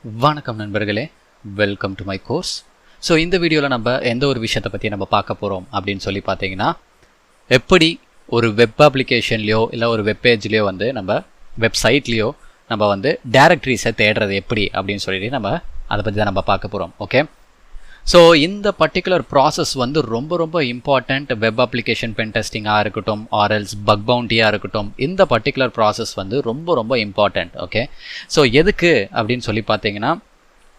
வணக்கம் நண்பர்களே, welcome to my course. So இந்த வீடியோவில் நம்ம எந்த ஒரு விஷயத்தை பற்றி நம்ம பார்க்க போகிறோம் அப்படின்னு சொல்லி பார்த்தீங்கன்னா, எப்படி ஒரு வெப் அப்ளிகேஷன்லையோ இல்லை ஒரு வெப்பேஜ்லேயோ வந்து நம்ம வெப்சைட்லேயோ நம்ம வந்து டைரக்டரிஸை தேடுறது எப்படி அப்படின்னு சொல்லிட்டு நம்ம அதை பற்றி தான் நம்ம பார்க்க போகிறோம். ஓகே, ஸோ இந்த பர்டிகுலர் ப்ராசஸ் வந்து ரொம்ப இம்பார்ட்டண்ட். வெப் அப்ளிகேஷன் பென் டெஸ்டிங்காக இருக்கட்டும், ஆர்எல்ஸ் பக் பவுண்டியாக இருக்கட்டும், இந்த பர்டிகுலர் ப்ராசஸ் வந்து ரொம்ப இம்பார்ட்டண்ட். ஓகே, ஸோ எதுக்கு அப்படின்னு சொல்லி பார்த்தீங்கன்னா,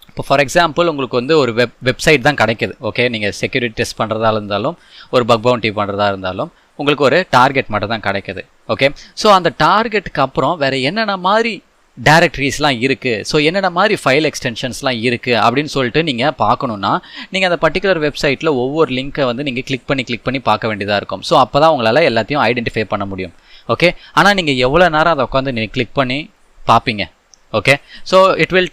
இப்போ ஃபார் எக்ஸாம்பிள் உங்களுக்கு வந்து ஒரு வெப்சைட் தான் கிடைக்குது. ஓகே, நீங்கள் செக்யூரிட்டி டெஸ்ட் பண்ணுறதா இருந்தாலும் ஒரு பக் பவுண்டி பண்ணுறதா இருந்தாலும் உங்களுக்கு ஒரு டார்கெட் மட்டும் தான் கிடைக்குது. ஓகே, ஸோ அந்த டார்கெட்டுக்கு அப்புறம் வேறு என்னென்ன மாதிரி டைரக்டரிஸ்லாம் இருக்குது, ஸோ என்னென்ன மாதிரி ஃபைல் எக்ஸ்டென்ஷன்ஸ்லாம் இருக்குது அப்படின்னு சொல்லிட்டு நீங்கள் பார்க்கணுன்னா, நீங்கள் அந்த பர்டிகுலர் வெப்சைட்டில் ஒவ்வொரு லிங்க்கை வந்து நீங்கள் கிளிக் பண்ணி பார்க்க வேண்டியதாக இருக்கும். ஸோ அப்போ தான் உங்களால் எல்லாத்தையும் ஐடென்டிஃபை பண்ண முடியும். ஓகே, ஆனால் நீங்கள் எவ்வளோ நேரம் அதை உட்காந்து நீங்கள் கிளிக் பண்ணி பார்ப்பீங்க. Okay, so it will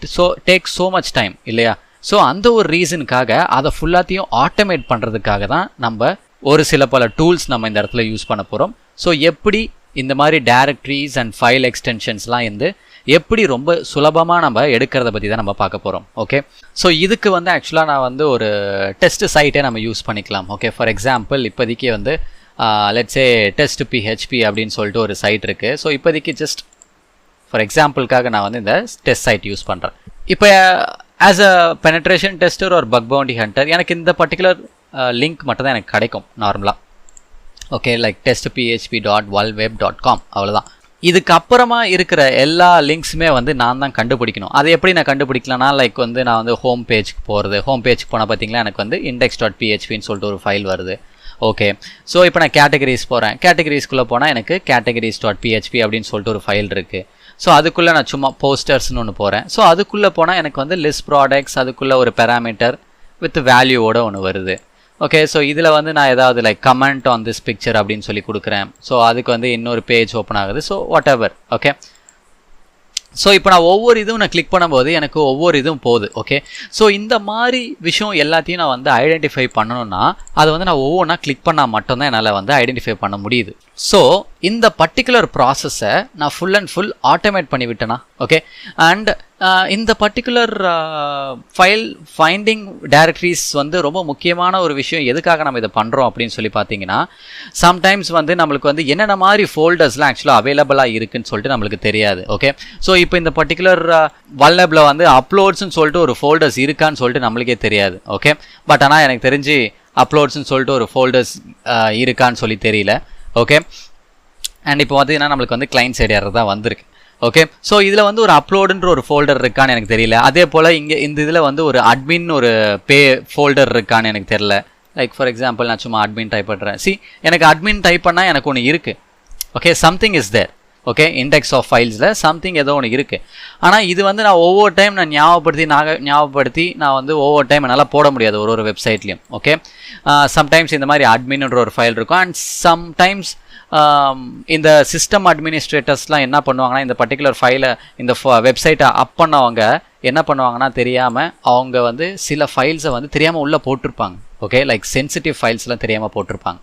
take so much time இல்லையா? ஸோ அந்த ஒரு ரீசனுக்காக அதை ஃபுல்லாத்தையும் ஆட்டோமேட் பண்ணுறதுக்காக தான் நம்ம ஒரு சில பல டூல்ஸ் நம்ம இந்த இடத்துல யூஸ் பண்ண போகிறோம். ஸோ எப்படி இந்த மாதிரி டைரக்டரிஸ் அண்ட் ஃபைல் எக்ஸ்டென்ஷன்ஸ்லாம் வந்து எப்படி ரொம்ப சுலபமாக நம்ம எடுக்கிறத பற்றி தான் நம்ம பார்க்க போகிறோம். ஓகே, ஸோ இதுக்கு வந்து ஆக்சுவலாக நான் வந்து ஒரு டெஸ்ட் சைட்டே நம்ம யூஸ் பண்ணிக்கலாம். ஓகே, ஃபார் எக்ஸாம்பிள் இப்போதைக்கு வந்து லெட்ஸே டெஸ்ட் பிஹெச்பி அப்படின்னு சொல்லிட்டு ஒரு சைட் இருக்குது. ஸோ இப்போதைக்கு ஜஸ்ட் ஃபார் எக்ஸாம்பிளுக்காக நான் வந்து இந்த டெஸ்ட் சைட் யூஸ் பண்ணுறேன். இப்போ ஆஸ் அ பெனட்ரேஷன் டெஸ்டர் ஒரு பக் பவுண்டி ஹண்டர் எனக்கு இந்த பர்டிகுலர் லிங்க் மட்டும் தான் எனக்கு கிடைக்கும் நார்மலாக. ஓகே, லைக் testphp.valweb.com அவ்வளோதான். இதுக்கப்புறமா இருக்கிற எல்லா லிங்க்ஸுமே வந்து நான் தான் கண்டுபிடிக்கணும். அதை எப்படி நான் கண்டுபிடிக்கலாம்னா, லைக் வந்து நான் வந்து ஹோம் பேஜ்க்கு போகிறது. ஹோம் பேஜ்க்கு போனால் பார்த்தீங்களா எனக்கு வந்து index.phpன்னு சொல்லிட்டு ஒரு ஃபைல் வருது. ஓகே, ஸோ இப்போ நான் கேட்டகரிஸ் போகிறேன். கேட்டகரிஸ்குள்ளே போனால் எனக்கு categories.php அப்படின்னு சொல்லிட்டு ஒரு ஃபைல் இருக்குது. ஸோ அதுக்குள்ளே நான் சும்மா போஸ்டர்ஸ்னு ஒன்று போகிறேன். ஸோ அதுக்குள்ளே போனால் எனக்கு வந்து லிஸ்ட் ப்ராடக்ட்ஸ், அதுக்குள்ளே ஒரு பேராமீட்டர் வித் வேல்யூவோட ஒன்று வருது. ஓகே, ஸோ இதில் வந்து நான் ஏதாவது like comment on this picture அப்படின்னு சொல்லி கொடுக்குறேன். ஸோ அதுக்கு வந்து இன்னொரு பேஜ் ஓப்பன் ஆகுது. So what ever. Okay, so இப்போ நான் ஒவ்வொரு இதுவும் நான் கிளிக் பண்ணும்போது எனக்கு ஒவ்வொரு இதுவும் போகுது. ஓகே, ஸோ இந்த மாதிரி விஷயம் எல்லாத்தையும் நான் வந்து ஐடென்டிஃபை பண்ணணும்னா அதை வந்து நான் ஒவ்வொன்றா கிளிக் பண்ணால் மட்டும்தான் என்னால் வந்து ஐடென்டிஃபை பண்ண முடியுது. ஸோ இந்த பர்டிகுலர் ப்ராசஸை நான் ஃபுல் அண்ட் ஃபுல் ஆட்டோமேட் பண்ணி விட்டேனா. ஓகே, அண்ட் இந்த பர்டிகுலர் ஃபைல் ஃபைண்டிங் டைரக்டரிஸ் வந்து ரொம்ப முக்கியமான ஒரு விஷயம். எதுக்காக நம்ம இதை பண்ணுறோம் அப்படின்னு சொல்லி பார்த்தீங்கன்னா, சம்டைம்ஸ் வந்து நம்மளுக்கு வந்து என்னென்ன மாதிரி ஃபோல்டர்ஸ்லாம் ஆக்சுவலாக அவைலபிளாக இருக்குன்னு சொல்லிட்டு நம்மளுக்கு தெரியாது. ஓகே, ஸோ இப்போ இந்த பர்டிகுலர் வல்னபில் வந்து அப்லோட்ஸ்ன்னு சொல்லிட்டு ஒரு ஃபோல்டர்ஸ் இருக்கான்னு சொல்லிட்டு நம்மளுக்கே தெரியாது. ஓகே, பட் ஆனால் எனக்கு தெரிஞ்சு அப்லோட்ஸ்ன்னு சொல்லிட்டு ஒரு ஃபோல்டர்ஸ் இருக்கான்னு சொல்லி தெரியல. ஓகே, அண்ட் இப்போ பார்த்தீங்கன்னா நம்மளுக்கு வந்து கிளைண்ட் சைடு எரர் தான் வந்திருக்கு. ஓகே, ஸோ இதில் வந்து ஒரு அப்லோடுன்ற ஒரு ஃபோல்டர் இருக்கான்னு எனக்கு தெரியல. அதே போல் இங்கே இந்த இதில் வந்து ஒரு அட்மின் ஒரு பே ஃபோல்டர் இருக்கான்னு எனக்கு தெரியல. லைக் ஃபார் எக்ஸாம்பிள் நான் சும்மா அட்மின் டைப் பண்ணுறேன். எனக்கு அட்மின் டைப் பண்ணால் எனக்கு ஒன்று இருக்குது. Okay, something is there. Okay, index of ஃபைல்ஸில் சம்திங் ஏதோ ஒன்று இருக்குது. ஆனால் இது வந்து நான் ஒவ்வொரு டைம் நான் ஞாபகப்படுத்தி நான் வந்து ஒவ்வொரு டைம் என்னால் போட முடியாது ஒரு வெப்சைட்லேயும். ஓகே, சம்டைம்ஸ் இந்த மாதிரி அட்மின்ன்ற ஒரு ஃபைல் இருக்கும். அண்ட் சம்டைம்ஸ் இந்த சிஸ்டம் அட்மினிஸ்ட்ரேட்டர்ஸ்லாம் என்ன பண்ணுவாங்கன்னா, இந்த பர்டிகுலர் ஃபைலை இந்த வெப்சைட்டை அப் பண்ணவங்க என்ன பண்ணுவாங்கன்னா, தெரியாமல் அவங்க வந்து சில ஃபைல்ஸை வந்து தெரியாமல் உள்ளே போட்டிருப்பாங்க. ஓகே, லைக் சென்சிட்டிவ் ஃபைல்ஸ்லாம் தெரியாமல் போட்டிருப்பாங்க.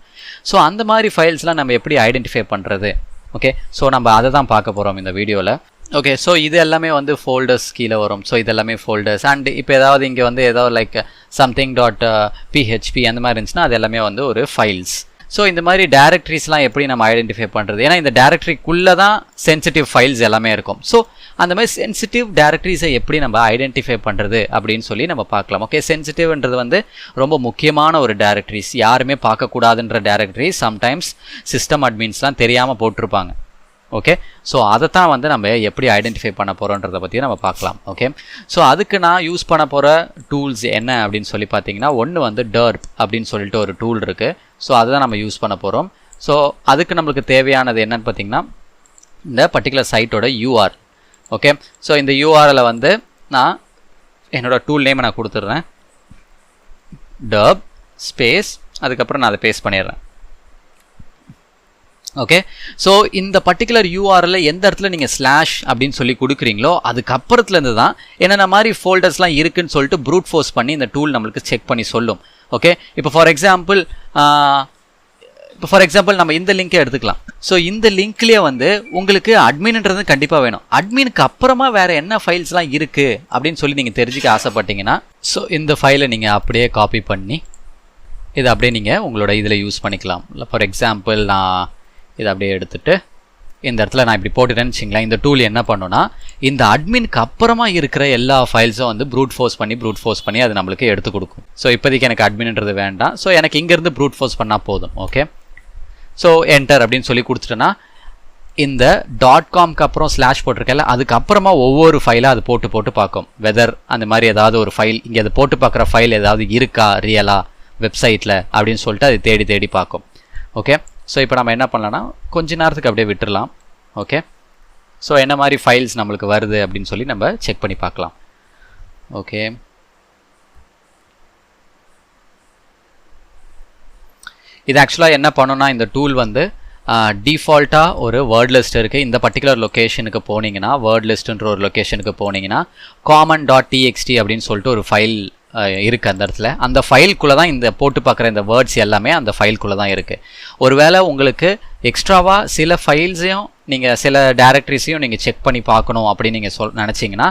ஸோ அந்த மாதிரி ஃபைல்ஸ்லாம் நம்ம எப்படி ஐடென்டிஃபை பண்ணுறது? ஓகே, ஸோ நம்ம அதை தான் பார்க்க போகிறோம் இந்த வீடியோவில். ஓகே, ஸோ இது எல்லாமே வந்து ஃபோல்டர்ஸ் கீழே வரும். ஸோ இது எல்லாமே ஃபோல்டர்ஸ். அண்ட் இப்போ ஏதாவது இங்கே வந்து ஏதாவது லைக் something.php அந்த மாதிரி இருந்துச்சுன்னா அது எல்லாமே வந்து ஒரு ஃபைல்ஸ். ஸோ இந்த மாதிரி டைரக்டரிஸ்லாம் எப்படி நம்ம ஐடென்டிஃபை பண்ணுறது? ஏன்னா இந்த டைரக்டரிக்குள்ளே தான் சென்சிட்டிவ் ஃபைல்ஸ் எல்லாமே இருக்கும். ஸோ அந்த மாதிரி சென்சிட்டிவ் டைரக்டரிஸை எப்படி நம்ம ஐடென்டிஃபை பண்ணுறது அப்படின்னு சொல்லி நம்ம பார்க்கலாம். ஓகே, சென்சிட்டிவ்ன்றது வந்து ரொம்ப முக்கியமான ஒரு டைரக்டரிஸ், யாருமே பார்க்கக்கூடாதுன்ற டைரக்டரிஸ். சம்டைம்ஸ் சிஸ்டம் அட்மின்ஸ்லாம் தெரியாமல் போட்டிருப்பாங்க. ஓகே, ஸோ அதை தான் வந்து நம்ம எப்படி ஐடென்டிஃபை பண்ண போகிறோன்றதை பற்றி நம்ம பார்க்கலாம். ஓகே, ஸோ அதுக்கு நான் யூஸ் பண்ண போகிற டூல்ஸ் என்ன அப்படின்னு சொல்லி பார்த்தீங்கன்னா, ஒன்று வந்து டர்ப் அப்படின்னு சொல்லிட்டு ஒரு டூல் இருக்குது. ஸோ அதுதான் நம்ம யூஸ் பண்ண போகிறோம். ஸோ அதுக்கு நம்மளுக்கு தேவையானது என்னன்னு பார்த்தீங்கன்னா, இந்த பர்டிகுலர் சைட்டோட யூஆர். ஓகே, ஸோ இந்த யூஆரில் வந்து நான் என்னோட டூல் நேமை நான் கொடுத்துட்றேன், டர்ப் ஸ்பேஸ், அதுக்கப்புறம் நான் அதை பேஸ்ட் பண்ணிடுறேன். ஓகே, ஸோ இந்த பர்டிகுலர் யூஆரில் எந்த இடத்துல நீங்கள் ஸ்லாஷ் அப்படின்னு சொல்லி கொடுக்குறீங்களோ அதுக்கப்புறத்துலேருந்து தான் என்னென்ன மாதிரி ஃபோல்டர்ஸ்லாம் இருக்குதுன்னு சொல்லிட்டு ப்ரூட் ஃபோர்ஸ் பண்ணி இந்த டூல் நம்மளுக்கு செக் பண்ணி சொல்லும். ஓகே, இப்போ ஃபார் எக்ஸாம்பிள் இப்போ ஃபார் எக்ஸாம்பிள் நம்ம இந்த லிங்கை எடுத்துக்கலாம். ஸோ இந்த லிங்க்லேயே வந்து உங்களுக்கு அட்மின்ன்றது கண்டிப்பாக வேணும். அட்மினுக்கு அப்புறமா வேறு என்ன ஃபைல்ஸ்லாம் இருக்குது அப்படின்னு சொல்லி நீங்கள் தெரிஞ்சுக்க ஆசைப்பட்டீங்கன்னா ஸோ இந்த ஃபைலை நீங்கள் அப்படியே காப்பி பண்ணி இதை அப்படியே நீங்கள் உங்களோட இதில் யூஸ் பண்ணிக்கலாம். இல்லை ஃபார் எக்ஸாம்பிள் நான் இதை அப்படியே எடுத்துகிட்டு இந்த இடத்துல நான் இப்படி போட்டுட்டேன்னு வச்சுங்களேன். இந்த டூல் என்ன பண்ணுன்னா இந்த அட்மினுக்கு அப்புறமா இருக்கிற எல்லா ஃபைல்ஸும் வந்து ப்ரூட் ஃபோர்ஸ் பண்ணி அது நம்மளுக்கு எடுத்து கொடுக்கும். ஸோ இப்போதைக்கு எனக்கு அட்மின்ன்றது வேண்டாம். ஸோ எனக்கு இங்கேருந்து ப்ரூட் ஃபோர்ஸ் பண்ணால் போதும். ஓகே, ஸோ என்டர் அப்படின்னு சொல்லி கொடுத்துட்டேன்னா இந்த .comக்கு அப்புறம் ஸ்லாஷ் போட்டிருக்கல அதுக்கப்புறமா ஒவ்வொரு ஃபைலாக அது போட்டு பார்க்கும். வெதர் அந்த மாதிரி ஏதாவது ஒரு ஃபைல் இங்கே அது போட்டு பார்க்குற ஃபைல் ஏதாவது இருக்கா ரியலா வெப்சைட்டில் அப்படின்னு சொல்லிட்டு அது தேடி பார்க்கும். ஓகே, ஸோ இப்போ நம்ம என்ன பண்ணலாம்னா கொஞ்ச நேரத்துக்கு அப்படியே விட்டுடலாம். ஓகே, ஸோ என்ன மாதிரி ஃபைல்ஸ் நம்மளுக்கு வருது அப்படின்னு சொல்லி நம்ம செக் பண்ணி பார்க்கலாம். ஓகே, இது ஆக்சுவலாக என்ன பண்ணோன்னா இந்த டூல் வந்து டிஃபால்ட்டாக ஒரு வேர்ட் லிஸ்ட் இருக்குது. இந்த பர்டிகுலர் லொக்கேஷனுக்கு போனீங்கன்னா வேர்ட் லிஸ்ட்டுன்ற ஒரு லொக்கேஷனுக்கு போனீங்கன்னா common.txt அப்படின்னு சொல்லிட்டு ஒரு ஃபைல் இருக்குது அந்த இடத்துல. அந்த ஃபைல்குள்ளே தான் இந்த போட்டு பார்க்குற இந்த வேர்ட்ஸ் எல்லாமே அந்த ஃபைல்குள்ளே தான் இருக்குது. ஒருவேளை உங்களுக்கு எக்ஸ்ட்ராவாக சில ஃபைல்ஸையும் நீங்கள் சில டைரக்டரிஸையும் நீங்கள் செக் பண்ணி பார்க்கணும் அப்படின்னு நீங்கள் நினச்சிங்கன்னா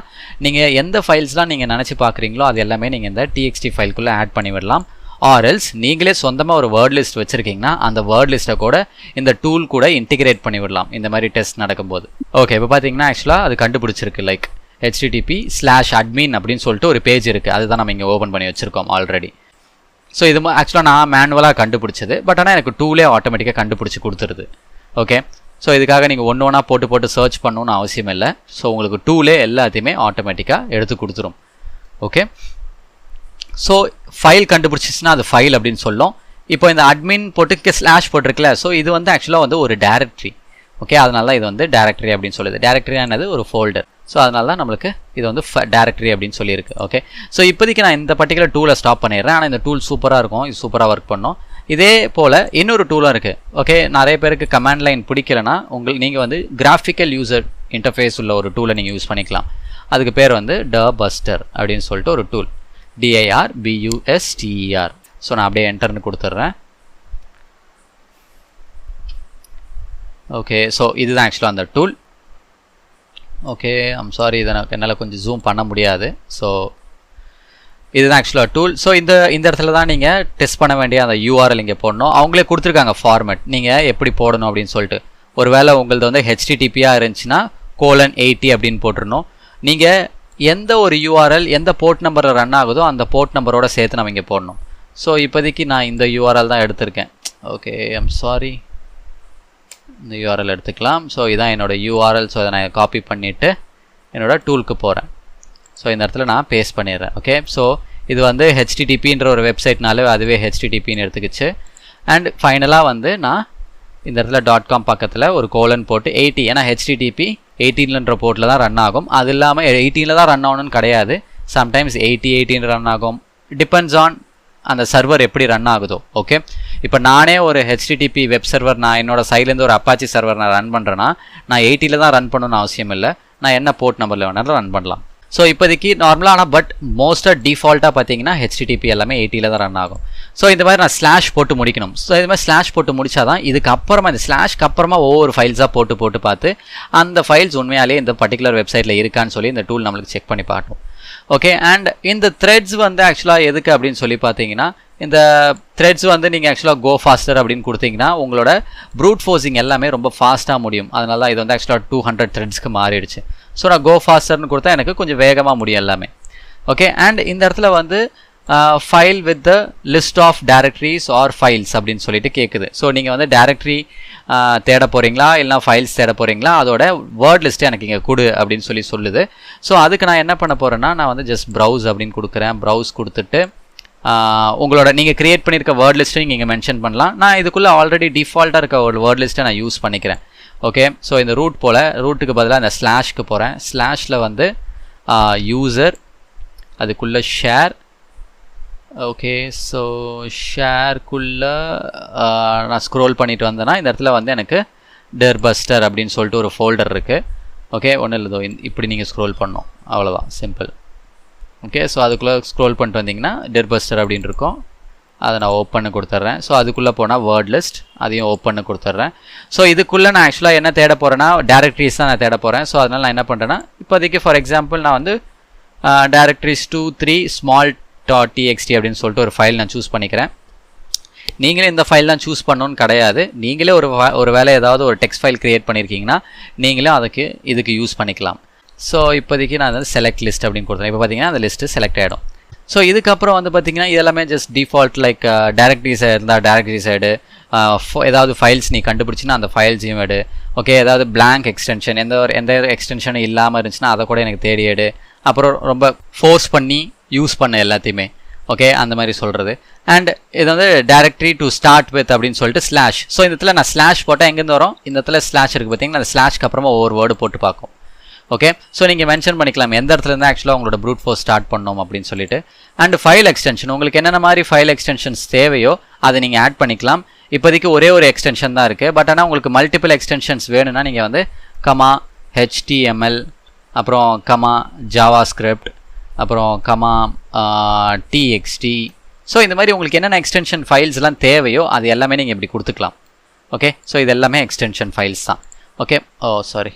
நீங்கள் எந்த ஃபைல்ஸ்லாம் நீங்கள் நினச்சி பார்க்குறீங்களோ அது எல்லாமே நீங்கள் இந்த txt ஃபைல்குள்ளே ஆட் பண்ணி விடலாம். ஆர்எல்ஸ் நீங்களே சொந்தமாக ஒரு வேர்ட் லிஸ்ட் வச்சுருக்கீங்கன்னா அந்த வேர்ட் லிஸ்ட்டை கூட இந்த டூல் கூட இன்டிகிரேட் பண்ணி விடலாம் இந்த மாதிரி டெஸ்ட் நடக்கும்போது. ஓகே, இப்போ பார்த்தீங்கன்னா ஆக்சுவலாக அது கண்டுபிடிச்சிருக்கு. லைக் http/admin அப்படின்னு சொல்லிட்டு ஒரு பேஜ் இருக்குது. அதுதான் நம்ம இங்கே ஓப்பன் பண்ணி வச்சுருக்கோம் ஆல்ரெடி. ஸோ இது ஆக்சுவலாக நான் மேனுவலாக கண்டுபிடிச்சது. பட் ஆனால் எனக்கு டூலே ஆட்டோமேட்டிக்காக கண்டுபிடிச்சி கொடுத்துருது. ஓகே, ஸோ இதுக்காக நீங்கள் ஒன்று ஒன்றா போட்டு சர்ச் பண்ணணும்னு அவசியம் இல்லை. ஸோ உங்களுக்கு டூலே எல்லாத்தையுமே ஆட்டோமேட்டிக்காக எடுத்து கொடுத்துரும். ஓகே, ஸோ ஃபைல் கண்டுபிடிச்சிச்சுன்னா அது ஃபைல் அப்படின்னு சொல்லும். இப்போ இந்த அட்மின் போட்டு ஸ்லாஷ் போட்டிருக்குல்ல, ஸோ இது வந்து ஆக்சுவலாக வந்து ஒரு டைரக்டரி. ஓகே, அதனால தான் இது வந்து டைரக்டரி அப்படின்னு சொல்லுது. டைரக்டரியானது ஒரு ஃபோல்டர். ஸோ அதனால தான் நம்மளுக்கு இது வந்து டைரக்டரி அப்படின்னு சொல்லியிருக்கு. ஓகே, ஸோ இப்போதைக்கு நான் இந்த பர்டிகுலர் டூலை ஸ்டாப் பண்ணிடுறேன். ஆனால் இந்த டூல் சூப்பராக இருக்கும், இது சூப்பராக ஒர்க் பண்ணும். இதே போல் இன்னொரு டூலும் இருக்குது. ஓகே, நிறைய பேருக்கு கமாண்ட் லைன் பிடிக்கலன்னா நீங்கள் வந்து கிராஃபிக்கல் யூசர் இன்டர்ஃபேஸ் உள்ள ஒரு டூலை நீங்கள் யூஸ் பண்ணிக்கலாம். அதுக்கு பேர் வந்து டபஸ்டர் அப்படின்னு சொல்லிட்டு ஒரு டூல், DIRBUSTER. ஸோ நான் அப்படியே என்டர்னு கொடுத்துட்றேன். ஓகே, ஸோ இதுதான் ஆக்சுவலாக அந்த டூல். ஓகே, ஐம் சாரி, இதை என்னால் கொஞ்சம் ஜூம் பண்ண முடியாது. ஸோ இதுதான் ஆக்சுவலாக டூல். ஸோ இந்த இடத்துல தான் நீங்கள் டெஸ்ட் பண்ண வேண்டிய அந்த URL இங்கே போடணும். அவங்களே கொடுத்துருக்காங்க ஃபார்மேட், நீங்கள் எப்படி போடணும் அப்படின்னு சொல்லிட்டு. ஒருவேளை உங்களது வந்து HTTPயாக இருந்துச்சுன்னா :80 அப்படின்னு போட்டுருணும். நீங்கள் எந்த ஒரு URL எந்த போர்ட் நம்பரில் ரன் ஆகுதோ அந்த போர்ட் நம்பரோட சேர்த்து நம்ம இங்கே போடணும். ஸோ இப்போதைக்கு நான் இந்த URL தான் எடுத்திருக்கேன். ஓகே, ஐம் சாரி, இந்த URL எடுத்துக்கலாம். ஸோ இதான் என்னோட URL. ஸோ அதை நான் காப்பி பண்ணிவிட்டு என்னோட டூலுக்கு போகிறேன். ஸோ இந்த இடத்துல நான் பேஸ்ட் பண்ணிடுறேன். ஓகே, ஸோ இது வந்து HTTPன்ற ஒரு வெப்சைட்னாலே அதுவே HTTPன்னு எடுத்துக்கிச்சு. அண்ட் ஃபைனலாக வந்து நான் இந்த இடத்துல .com பக்கத்தில் ஒரு கோலன் போட்டு 80, ஏன்னா HTTP 18ன்ற போர்ட்டில் தான் ரன் ஆகும். அது இல்லாமல் 18ல் தான் ரன் ஆகணும்னு கிடையாது. சம்டைம்ஸ் 80 ரன் ஆகும். டிபெண்ட்ஸ் ஆன் அந்த சர்வர் எப்படி ரன் ஆகுதோ. ஓகே, இப்போ நானே ஒரு HTTP வெப் சர்வர் நான் என்னோட சைட்லேருந்து ஒரு அப்பாச்சி சர்வர் நான் ரன் பண்ணுறேன்னா நான் 80ல் தான் ரன் பண்ணணும்னு அவசியம் இல்லை. நான் என்ன போர்ட் நம்பரில் வேணாலும் ரன் பண்ணலாம். ஸோ இப்போதைக்கு நார்மலாக, ஆனால் பட் மோஸ்ட்டாக டிஃபால்ட்டாக பார்த்தீங்கன்னா HTTP எல்லாமே 80ல் தான் ரன் ஆகும். ஸோ இந்த மாதிரி நான் ஸ்லாஷ் போட்டு முடிக்கணும். ஸோ இது மாதிரி ஸ்லாஷ் போட்டு முடிச்சா தான் இதுக்கப்புறமா இந்த ஸ்லாஷ்க்கு அப்புறமா ஒவ்வொரு ஃபைல்ஸாக போட்டு பார்த்து அந்த ஃபைல்ஸ் உண்மையாலே இந்த பர்டிகுலர் வெப்சைட்டில் இருக்கான்னு சொல்லி இந்த டூல் நம்மளுக்கு செக் பண்ணி பார்க்கணும். ஓகே, அண்ட் இந்த த்ரெட்ஸ் வந்து ஆக்சுவலாக எதுக்கு அப்படின்னு சொல்லி பார்த்தீங்கன்னா, இந்த த்ரெட்ஸ் வந்து நீங்கள் ஆக்சுவலாக கோ ஃபாஸ்டர் அப்படின்னு கொடுத்தீங்கன்னா உங்களோட ப்ரூட் ஃபோர்ஸிங் எல்லாமே ரொம்ப ஃபாஸ்ட்டாக முடியும். அதனால தான் இது வந்து ஆக்சுவலாக 200 த்ரெட்ஸ்க்கு மாறிடுச்சு. ஸோ நான் கோ ஃபாஸ்டர்னு கொடுத்தா எனக்கு கொஞ்சம் வேகமாக முடியும் எல்லாமே. ஓகே, அண்ட் இந்த இடத்துல வந்து file with the list of directories or files அப்படின்னு சொல்லிட்டு கேட்குது. ஸோ நீங்கள் வந்து டைரக்டரி தேட போகிறீங்களா இல்லைனா ஃபைல்ஸ் தேட போகிறீங்களா, அதோட வேர்ட் லிஸ்ட்டை எனக்கு இங்கே கொடு அப்படின்னு சொல்லி சொல்லுது. ஸோ அதுக்கு நான் என்ன பண்ண போகிறேன்னா, நான் வந்து ஜஸ்ட் ப்ரௌஸ் அப்படின்னு கொடுக்குறேன். ப்ரௌஸ் கொடுத்துட்டு உங்களோட நீங்கள் க்ரியேட் பண்ணியிருக்க வேர்ட் லிஸ்ட்டை நீங்கள் மென்ஷன் பண்ணலாம். நான் இதுக்குள்ளே ஆல்ரெடி டிஃபால்ட்டாக இருக்க ஒரு வேர்ட் லிஸ்ட்டை நான் யூஸ் பண்ணிக்கிறேன். ஓகே, ஸோ இந்த ரூட்டுக்கு பதிலாக இந்த ஸ்லாஷ்க்கு போகிறேன். ஸ்லாஷில் வந்து யூசர், அதுக்குள்ளே ஷேர். ஓகே, ஸோ ஷேர்க்குள்ளே நான் ஸ்க்ரோல் பண்ணிட்டு வந்தேன்னா இந்த இடத்துல வந்து எனக்கு டெர்பஸ்டர் அப்படின்னு சொல்லிட்டு ஒரு ஃபோல்டர் இருக்குது. ஓகே, ஒன்றும் இல்லை, இப்படி நீங்கள் ஸ்க்ரோல் பண்ணணும், அவ்வளோதான், சிம்பிள். ஓகே, ஸோ அதுக்குள்ளே ஸ்க்ரோல் பண்ணிட்டு வந்தீங்கன்னா டெர்பஸ்டர் அப்படின்னு இருக்கும். அதை நான் ஓப்பன் கொடுத்துட்றேன். ஸோ அதுக்குள்ளே போனால் வேர்ட் லிஸ்ட் அதையும் ஓப்பன் கொடுத்துட்றேன். ஸோ இதுக்குள்ளே நான் ஆக்சுவலாக என்ன தேட போகிறேன்னா டைரக்டரிஸ் தான் நான் தேட போகிறேன். ஸோ அதனால் நான் என்ன பண்ணுறேன்னா இப்போதைக்கு ஃபார் எக்ஸாம்பிள் நான் வந்து directories 23 small.txt அப்படின்னு சொல்லிட்டு ஒரு ஃபைல் நான் சூஸ் பண்ணிக்கிறேன். நீங்களே இந்த ஃபைல் தான் சூஸ் பண்ணணும்னு கிடையாது. நீங்களே ஒரு வேலை ஏதாவது ஒரு டெக்ஸ்ட் ஃபைல் க்ரியேட் பண்ணியிருக்கீங்கன்னா நீங்களே இதுக்கு யூஸ் பண்ணிக்கலாம். ஸோ இப்போதைக்கு நான் வந்து செலக்ட் லிஸ்ட் அப்படின்னு கொடுத்துறேன். இப்போ பார்த்தீங்கன்னா அந்த லிஸ்ட்டு செலக்ட் ஆகிடும். ஸோ இதுக்கப்புறம் வந்து பார்த்திங்கன்னா இதெல்லாமே ஜஸ்ட் டிஃபால்ட் லைக் டைரக்டரிஸ் இருந்தால் டைரக்டரிஸ் எடு, ஏதாவது ஃபைல்ஸ் நீ கண்டுபிடிச்சின்னா அந்த ஃபைல்ஸையும் எடு. ஓகே, ஏதாவது blank எக்ஸ்டென்ஷன் எந்த எக்ஸ்டென்ஷனும் இல்லாமல் இருந்துச்சுன்னா அதை கூட எனக்கு தேடி எடு. அப்புறம் ரொம்ப ஃபோர்ஸ் பண்ணி யூஸ் பண்ண எல்லாத்தையுமே. ஓகே, அந்த மாதிரி சொல்கிறது. அண்ட் இது வந்து டைரக்டரி டு ஸ்டார்ட் வித் அப்படின்னு சொல்லிட்டு ஸ்லாஷ். ஸோ இந்த இடத்துல நான் ஸ்லாஷ் போட்டால் எங்கேருந்து வரும், இந்த இடத்துல ஸ்லாஷ் இருக்குது பார்த்தீங்கன்னா, அந்த ஸ்லாஷ்க்கு அப்புறமா ஒவ்வொரு வேர்டு போட்டு பார்க்கும். ஓகே, ஸோ நீங்கள் மென்ஷன் பண்ணிக்கலாம் எந்த இடத்துல இருந்தால் ஆக்சுவலாக உங்களோட ப்ரூட் ஃபோர்ஸ் ஸ்டார்ட் பண்ணணும் அப்படின்னு சொல்லிட்டு. அண்ட் ஃபைல் எக்ஸ்டென்ஷன் உங்களுக்கு என்னென்ன மாதிரி ஃபைல் எக்ஸ்டென்ஷன்ஸ் தேவையோ அதை நீங்கள் ஆட் பண்ணிக்கலாம். இப்போதைக்கு ஒரே ஒரு எக்ஸ்டென்ஷன் தான் இருக்குது. பட் ஆனால் உங்களுக்கு மல்டிபிள் எக்ஸ்டென்ஷன்ஸ் வேணும்னா நீங்கள் வந்து கமா HTML, அப்புறம் கமா JavaScript, அப்புறம் கமா TXT. ஸோ இந்த மாதிரி உங்களுக்கு என்னென்ன எக்ஸ்டென்ஷன் ஃபைல்ஸ்லாம் தேவையோ அது எல்லாமே நீங்கள் இப்படி கொடுத்துக்கலாம். ஓகே, ஸோ இது எல்லாமே எக்ஸ்டென்ஷன் ஃபைல்ஸ் தான். ஓகே, சாரி,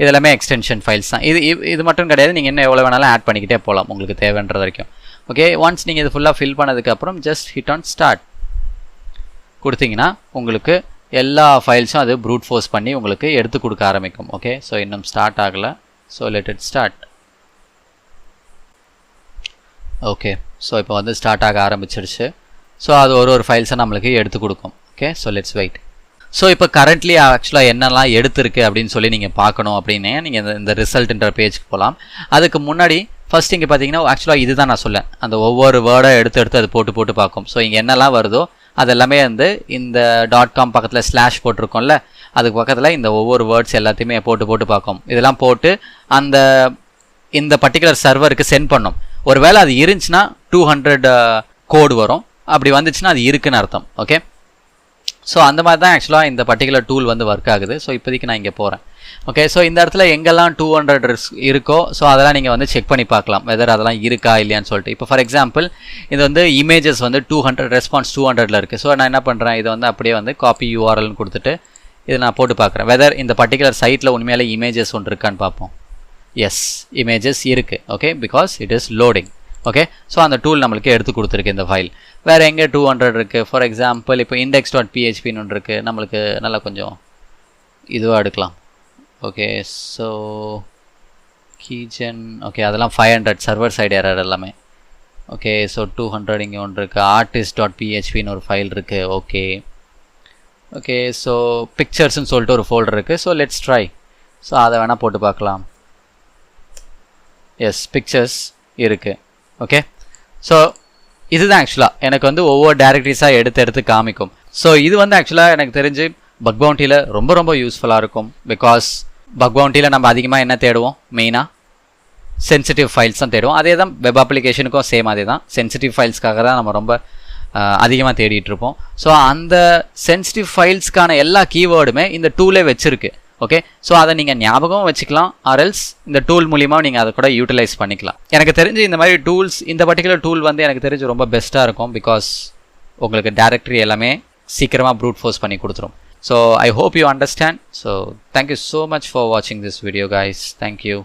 இது எல்லாமே எக்ஸ்டென்ஷன் ஃபைல்ஸ் தான். இது மட்டும் கிடையாது, நீங்கள் இன்னும் எவ்வளோ வேணாலும் ஆட் பண்ணிக்கிட்டே போகலாம் உங்களுக்கு தேவைன்ற வரைக்கும். ஓகே, ஒன்ஸ் நீங்கள் இது ஃபுல்லாக ஃபில் பண்ணதுக்கப்புறம் ஜஸ்ட் ஹிட் ஆன் ஸ்டார்ட் கொடுத்தீங்கன்னா உங்களுக்கு எல்லா ஃபைல்ஸும் அது ப்ரூட் ஃபோர்ஸ் பண்ணி உங்களுக்கு எடுத்து கொடுக்க ஆரம்பிக்கும். ஓகே, ஸோ இன்னும் ஸ்டார்ட் ஆகலை. So let it start. Okay, so இப்போ வந்து ஸ்டார்ட் ஆக ஆரம்பிச்சிருச்சு. ஸோ அது ஒரு ஃபைல்ஸை நம்மளுக்கு எடுத்து கொடுக்கும். Okay, so let's wait. So இப்போ கரண்ட்லி ஆக்சுவலாக என்னெல்லாம் எடுத்துருக்கு அப்படின்னு சொல்லி நீங்கள் பார்க்கணும் அப்படின்னு நீங்கள் இந்த ரிசல்ட்ன்ற பேஜ்க்கு போகலாம். அதுக்கு முன்னாடி ஃபர்ஸ்ட் இங்கே பார்த்தீங்கன்னா ஆக்சுவலாக இதுதான் நான் சொல்லேன், அந்த ஒவ்வொரு வேர்டை எடுத்து அது போட்டு பார்க்கும். ஸோ இங்கே என்னெல்லாம் வருதோ அது எல்லாமே வந்து இந்த .com பக்கத்தில் ஸ்லாஷ் போட்டிருக்கோம்ல, அதுக்கு பக்கத்தில் இந்த ஒவ்வொரு வேர்ட்ஸ் எல்லாத்தையுமே போட்டு பார்க்கும். இதெல்லாம் போட்டு இந்த பர்டிகுலர் சர்வருக்கு சென்ட் பண்ணும். ஒருவேளை அது இருந்துச்சுன்னா 200 கோடு வரும். அப்படி வந்துச்சுன்னா அது இருக்குன்னு அர்த்தம். ஓகே, ஸோ அந்த மாதிரி தான் ஆக்சுவலாக இந்த பர்டிகுலர் டூல் வந்து ஒர்க் ஆகுது. ஸோ இப்போதைக்கு நான் இங்கே போகிறேன். ஓகே, ஸோ இந்த இடத்துல எங்கெல்லாம் 200 இருக்கோ ஸோ அதெல்லாம் நீங்கள் வந்து செக் பண்ணி பார்க்கலாம் வெதர் அதெல்லாம் இருக்கா இல்லையான்னு சொல்லிட்டு. இப்போ ஃபார் எக்ஸாம்பிள் இது வந்து இமேஜஸ் வந்து 200 ரெஸ்பான்ஸ் 200ல் இருக்குது. ஸோ நான் என்ன பண்ணுறேன், இதை வந்து அப்படியே வந்து காப்பி URLன்னு கொடுத்துட்டு இதை நான் போட்டு பார்க்குறேன் வெதர் இந்த பர்டிகுலர் சைட்டில் உண்மையிலே இமேஜஸ் ஒன்று இருக்கான்னு பார்ப்போம். எஸ், இமேஜஸ் இருக்குது. Okay, because it is loading. Okay, so அந்த டூல் நம்மளுக்கு எடுத்து கொடுத்துருக்கு இந்த ஃபைல். வேறு எங்கே 200 இருக்குது. ஃபார் எக்ஸாம்பிள் இப்போ index.phpன்னு ஒன்று இருக்குது. நம்மளுக்கு நல்லா கொஞ்சம் இதுவாக எடுக்கலாம். Okay, so கீஜன். ஓகே, அதெல்லாம் 500 சர்வர் சைடு எரர் எல்லாமே. ஓகே, ஸோ 200 இங்கே ஒன்று இருக்குது. artist.phpன்னு ஒரு ஃபைல் இருக்குது. ஓகே ஓகே, ஸோ பிக்சர்ஸ்ன்னு சொல்லிட்டு ஒரு ஃபோல்டர் இருக்குது. So let's try. ஸோ அதை வேணால் போட்டு பார்க்கலாம். எஸ், பிக்சர்ஸ் இருக்குது. ஓகே, ஸோ இதுதான் ஆக்சுவலாக எனக்கு வந்து ஒவ்வொரு டைரக்டரிஸாக எடுத்து காமிக்கும். ஸோ இது வந்து ஆக்சுவலாக எனக்கு தெரிஞ்சு பக் பவுண்டியில் ரொம்ப யூஸ்ஃபுல்லாக இருக்கும். பிகாஸ் பக் பவுண்டியில் நம்ம அதிகமாக என்ன தேடுவோம், மெயினாக சென்சிட்டிவ் ஃபைல்ஸ் தான் தேடுவோம். அதே தான் வெப் அப்ளிகேஷனுக்கும் சேம் அதே தான். சென்சிட்டிவ் ஃபைல்ஸ்க்காக தான் நம்ம ரொம்ப அதிகமாக தேடிட்டு இருப்போம். ஸோ அந்த சென்சிட்டிவ் ஃபைல்ஸ்க்கான எல்லா கீவேர்டுமே இந்த டூலே வச்சுருக்கு. ஓகே, ஸோ அதை நீங்கள் ஞாபகம் வச்சுக்கலாம், ஆர்எல்ஸ் இந்த டூல் மூலிமா நீங்கள் அதை கூட யூட்டிலைஸ் பண்ணிக்கலாம். எனக்கு தெரிஞ்சு இந்த மாதிரி டூல்ஸ், இந்த பர்டிகுலர் டூல் வந்து எனக்கு தெரிஞ்சு ரொம்ப பெஸ்ட்டாக இருக்கும். பிகாஸ் உங்களுக்கு டைரக்டரி எல்லாமே சீக்கிரமாக ப்ரூட் ஃபோர்ஸ் பண்ணி கொடுத்துரும். So I hope you understand. So thank you so much for வாட்சிங் திஸ் வீடியோ கைஸ். தேங்க்யூ.